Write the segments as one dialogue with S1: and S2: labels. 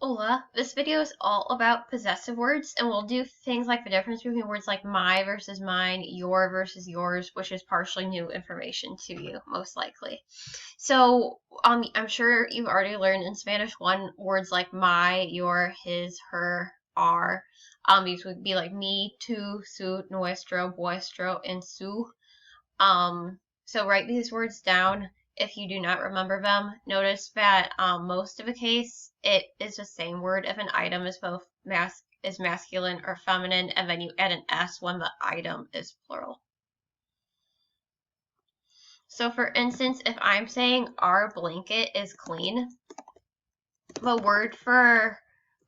S1: Hola, this video is all about possessive words, and we'll do things like the difference between words like my versus mine, your versus yours, which is partially new information to you, most likely. So, I'm sure you've already learned in Spanish 1 words like my, your, his, her, our. These would be like mi, tu, su, nuestro, vuestro, and su. So write these words down. If you do not remember them, notice that most of the case it is the same word if an item is both masculine or feminine, and then you add an S when the item is plural. So for instance, if I'm saying our blanket is clean, the word for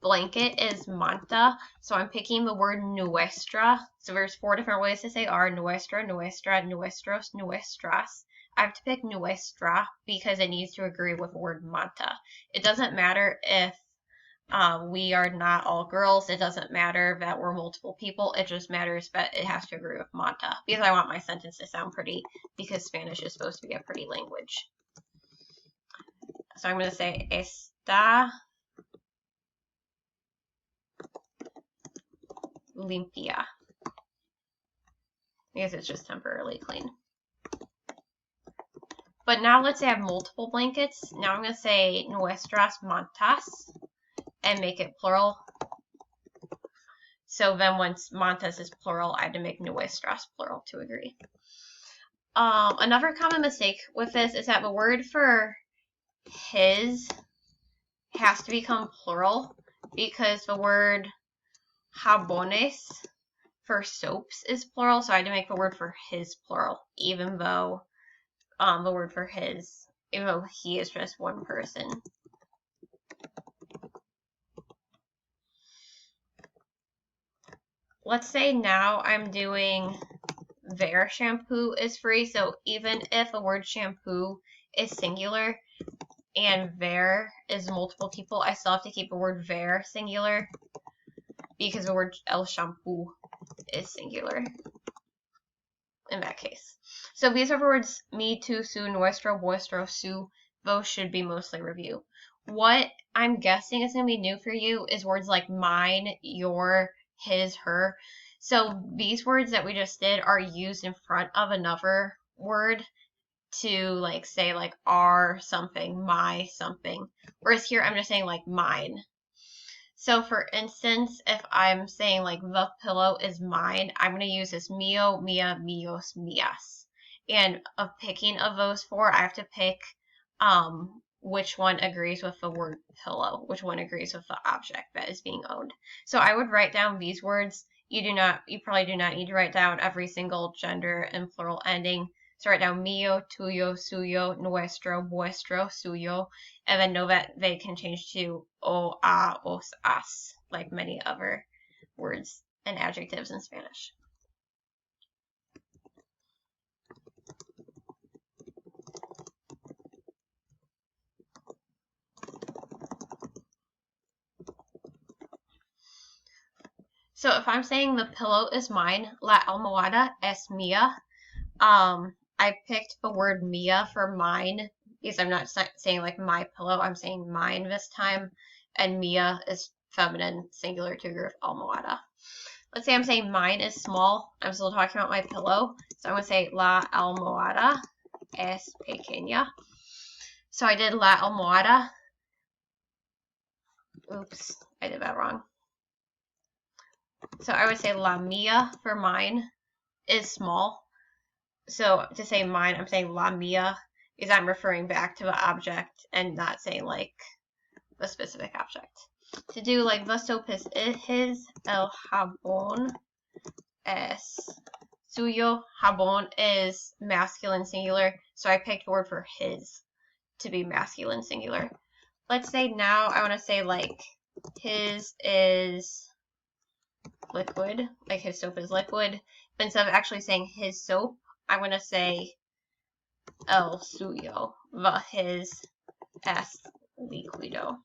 S1: blanket is manta, so I'm picking the word nuestra. So there's 4 different ways to say our: nuestra, nuestra, nuestros, nuestras. I have to pick nuestra because it needs to agree with the word manta. It doesn't matter if we are not all girls. It doesn't matter that we're multiple people. It just matters that it has to agree with manta, because I want my sentence to sound pretty, because Spanish is supposed to be a pretty language. So I'm going to say está limpia, because it's just temporarily clean. But now let's say I have multiple blankets. Now I'm going to say nuestras mantas and make it plural. So then once mantas is plural, I had to make nuestras plural to agree. Another common mistake with this is that the word for his has to become plural, because the word jabones for soaps is plural, so I had to make the word for his plural, even though the word for his, even though he is just one person. Let's say now I'm doing their shampoo is free, so even if the word shampoo is singular and their is multiple people, I still have to keep the word their singular, because the word el shampoo is singular in that case. So these are words mi, tu, su, nuestro, vuestro, su. Those should be mostly review. What I'm guessing is going to be new for you is words like mine, your, his, her. So these words that we just did are used in front of another word to like say like our something, my something. Whereas here I'm just saying like mine. So for instance, if I'm saying like the pillow is mine, I'm going to use this mío, mía, míos, mías. And of picking of those 4, I have to pick which one agrees with the word pillow, which one agrees with the object that is being owned. So I would write down these words. You probably do not need to write down every single gender and plural ending. So write down mío, tuyo, suyo, nuestro, vuestro, suyo, and then know that they can change to o, a, os, as, like many other words and adjectives in Spanish. So if I'm saying the pillow is mine, la almohada es mía, I picked the word mía for mine, because I'm not saying like my pillow, I'm saying mine this time, and mía is feminine, singular to agree with almohada. Let's say I'm saying mine is small, I'm still talking about my pillow, so I'm going to say la almohada es pequeña. So I did la almohada. Oops, I did that wrong. So I would say la mía for mine is small. So to say mine, I'm saying la mía, because I'm referring back to the object and not saying like the specific object. To do like the soap is his, el jabón es suyo. Jabón is masculine singular, so I picked the word for his to be masculine singular. Let's say now I want to say like his is liquid, like his soap is liquid, but instead of actually saying his soap, I'm going to say el suyo, the his es líquido.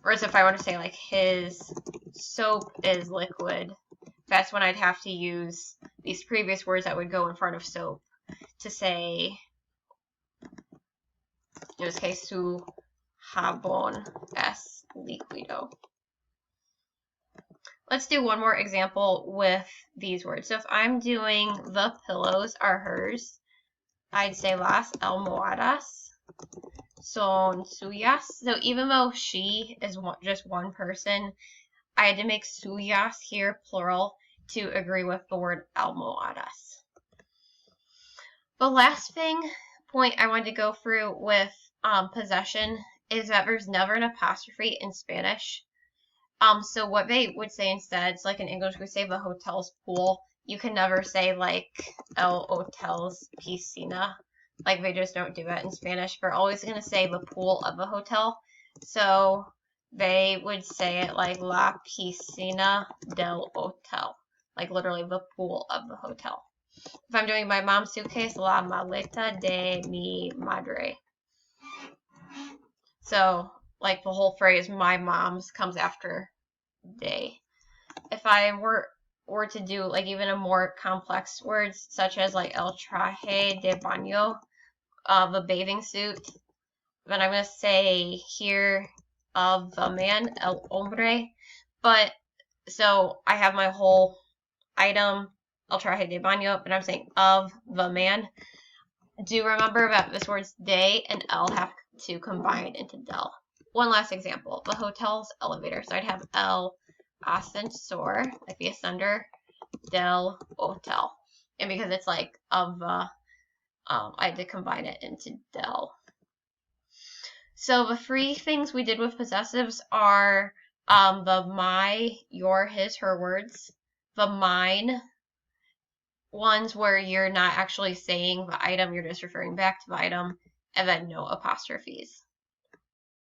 S1: Whereas if I want to say like his soap is liquid, that's when I'd have to use these previous words that would go in front of soap to say, in this case, su jabón es líquido. Let's do one more example with these words. So if I'm doing the pillows are hers, I'd say las almohadas son suyas. So even though she is just one person, I had to make suyas here plural to agree with the word almohadas. The last point I wanted to go through with possession is that there's never an apostrophe in Spanish. So what they would say instead, it's like in English we say the hotel's pool. You can never say like el hotel's piscina. Like they just don't do that in Spanish. They're always going to say the pool of a hotel. So they would say it like la piscina del hotel. Like literally the pool of the hotel. If I'm doing my mom's suitcase, la maleta de mi madre. So like the whole phrase my mom's comes after de. If I were to do like even a more complex words such as like el traje de baño, the bathing suit, then I'm going to say here of the man, el hombre. But so I have my whole item, el traje de baño, but I'm saying of the man. Do remember that this word's de and el have to combine into del. One last example, the hotel's elevator. So I'd have el ascensor, like the ascender, del hotel. And because it's like of the, I had to combine it into del. So the three things we did with possessives are the my, your, his, her words, the mine ones where you're not actually saying the item, you're just referring back to the item, and then no apostrophes.